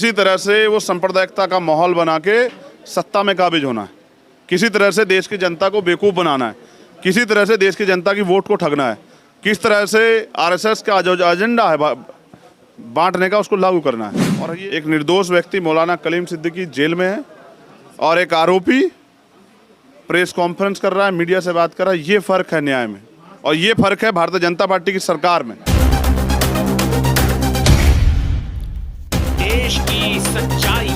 किसी तरह से वो सांप्रदायिकता का माहौल बना के सत्ता में काबिज होना है, किसी तरह से देश की जनता को बेवकूफ़ बनाना है, किसी तरह से देश की जनता की वोट को ठगना है, किस तरह से आरएसएस का जो एजेंडा है बांटने का उसको लागू करना है। और ये एक निर्दोष व्यक्ति मौलाना कलीम सिद्दीकी जेल में है और एक आरोपी प्रेस कॉन्फ्रेंस कर रहा है, मीडिया से बात कर रहा है। ये फ़र्क है न्याय में और ये फ़र्क है भारतीय जनता पार्टी की सरकार में। देश की सच्चाई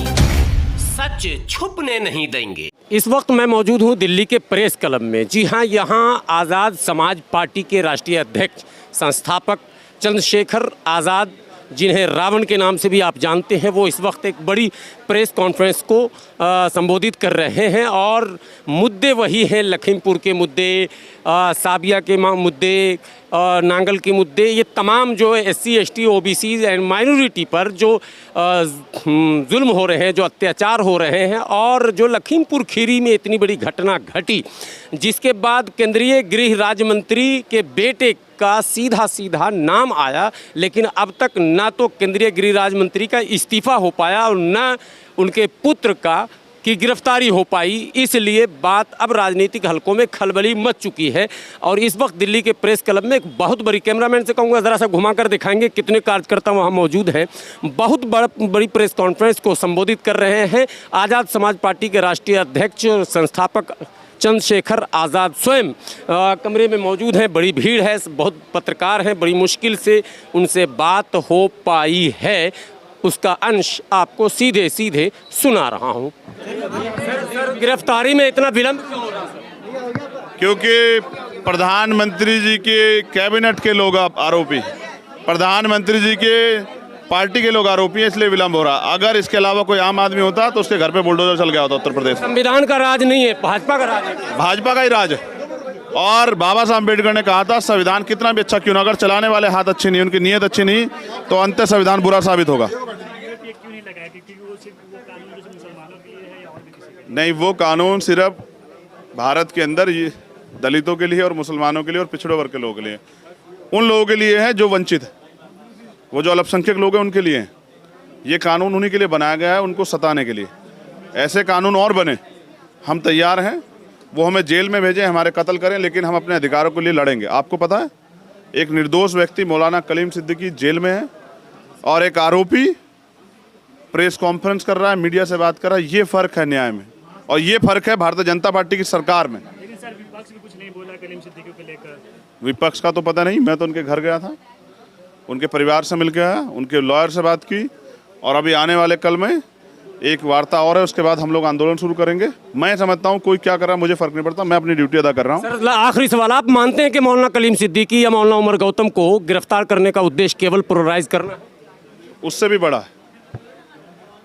सच छुपने नहीं देंगे। इस वक्त मैं मौजूद हूं दिल्ली के प्रेस क्लब में। जी हां, यहां आज़ाद समाज पार्टी के राष्ट्रीय अध्यक्ष संस्थापक चंद्रशेखर आज़ाद, जिन्हें रावण के नाम से भी आप जानते हैं, वो इस वक्त एक बड़ी प्रेस कॉन्फ्रेंस को संबोधित कर रहे हैं और मुद्दे वही हैं, लखीमपुर के मुद्दे, साबिया के मुद्दे, नांगल के मुद्दे, ये तमाम जो SC ST OBC and minority पर जो जुल्म हो रहे हैं, जो अत्याचार हो रहे हैं और जो लखीमपुर खीरी में इतनी बड़ी घटना घटी, जिसके बाद केंद्रीय गृह राज्य मंत्री के बेटे का सीधा नाम आया, लेकिन अब तक ना तो केंद्रीय गृह राज्य मंत्री का इस्तीफा हो पाया और ना उनके पुत्र की गिरफ्तारी हो पाई। इसलिए बात अब राजनीतिक हलकों में खलबली मच चुकी है और इस वक्त दिल्ली के प्रेस क्लब में एक बहुत बड़ी, कैमरामैन से कहूँगा ज़रा सा घुमा कर दिखाएंगे कितने कार्यकर्ता वहाँ मौजूद हैं, बहुत बड़ी प्रेस कॉन्फ्रेंस को संबोधित कर रहे हैं आज़ाद समाज पार्टी के राष्ट्रीय अध्यक्ष और संस्थापक चंद्रशेखर आज़ाद स्वयं कमरे में मौजूद हैं। बड़ी भीड़ है, बहुत पत्रकार हैं, बड़ी मुश्किल से उनसे बात हो पाई है। उसका अंश आपको सीधे सुना रहा हूं। सर, गिरफ्तारी में इतना विलंब क्यों हो रहा है? क्योंकि प्रधानमंत्री जी के कैबिनेट के लोग आरोपी, प्रधानमंत्री जी के पार्टी के लोग आरोपी हैं, इसलिए विलंब हो रहा। अगर इसके अलावा कोई आम आदमी होता तो उसके घर पे बुलडोजर चल गया होता। उत्तर प्रदेश संविधान का राज नहीं है, भाजपा का राज है। भाजपा का ही राज है। और बाबा साहब अम्बेडकर ने कहा था संविधान कितना भी अच्छा क्यों ना, अगर चलाने वाले हाथ अच्छे नहीं, उनकी नीयत अच्छी नहीं, तो अंत संविधान बुरा साबित होगा। नहीं, वो कानून सिर्फ भारत के अंदर ये दलितों के लिए और मुसलमानों के लिए और पिछड़े वर्ग के लोगों के लिए, उन लोगों के लिए है जो वंचित है, वो जो अल्पसंख्यक लोग हैं उनके लिए हैं। ये कानून उन्हीं के लिए बनाया गया है, उनको सताने के लिए। ऐसे कानून और बने, हम तैयार हैं। वो हमें जेल में भेजें, हमारे कत्ल करें, लेकिन हम अपने अधिकारों के लिए लड़ेंगे। आपको पता है, एक निर्दोष व्यक्ति मौलाना कलीम सिद्दीकी जेल में है और एक आरोपी प्रेस कॉन्फ्रेंस कर रहा है, मीडिया से बात कर रहा है। ये फ़र्क है न्याय में और ये फ़र्क है भारतीय जनता पार्टी की सरकार में। लेकिन सर, विपक्ष भी कुछ नहीं बोला कलीम सिद्दीकी को लेकर। विपक्ष का तो पता नहीं, मैं तो उनके घर गया था, उनके परिवार से मिल के आया, उनके लॉयर से बात की और अभी आने वाले कल में एक वार्ता और है, उसके बाद हम लोग आंदोलन शुरू करेंगे। मैं समझता हूँ कोई क्या कर रहा है मुझे फ़र्क नहीं पड़ता, मैं अपनी ड्यूटी अदा कर रहा हूँ। सर, आखिरी सवाल, आप मानते हैं कि मौलाना कलीम सिद्दीकी या मौलाना उमर गौतम को गिरफ्तार करने का उद्देश्य केवल पोलराइज करना है? उससे भी बड़ा है,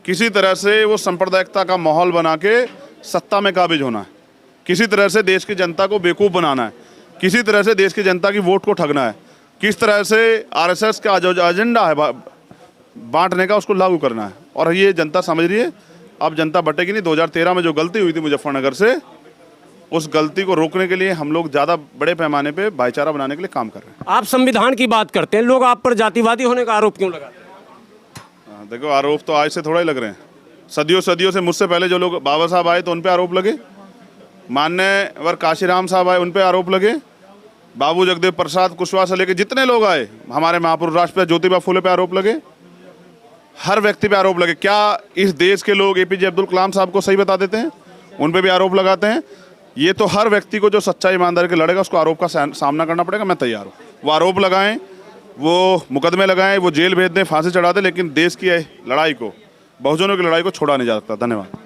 किसी तरह से वो सांप्रदायिकता का माहौल बना के सत्ता में काबिज होना है, किसी तरह से देश की जनता को बेवकूफ़ बनाना है, किसी तरह से देश की जनता की वोट को ठगना है, किस तरह से आरएसएस का जो एजेंडा है बांटने का उसको लागू करना है। और ये जनता समझ रही है, अब जनता बटेगी नहीं। 2013 में जो गलती हुई थी मुजफ्फरनगर से, उस गलती को रोकने के लिए हम लोग ज़्यादा बड़े पैमाने पे भाईचारा बनाने के लिए काम कर रहे हैं। आप संविधान की बात करते हैं, लोग आप पर जातिवादी होने का आरोप क्यों लगाते हैं? देखो, आरोप तो आज से थोड़ा ही लग रहे हैं, सदियों से मुझसे पहले जो लोग बाबा साहब आए तो उन पर आरोप लगे, मान्यवर काशीराम साहब आए उन पर आरोप लगे, बाबू जगदेव प्रसाद कुशवाहा से लेके जितने लोग आए, हमारे महापुरुष राष्ट्रपिता ज्योतिबा फुले पे आरोप लगे, हर व्यक्ति पे आरोप लगे। क्या इस देश के लोग APJ अब्दुल कलाम साहब को सही बता देते हैं? उन पे भी आरोप लगाते हैं। ये तो हर व्यक्ति को जो सच्चाई ईमानदारी के लड़ेगा उसको आरोप का सामना करना पड़ेगा। मैं तैयार हूँ। वो आरोप लगाएं, वो मुकदमे लगाएं, वो जेल भेज दें, फांसी चढ़ा दें, लेकिन देश की लड़ाई को, बहुजनों की लड़ाई को छोड़ा नहीं जा सकता। धन्यवाद।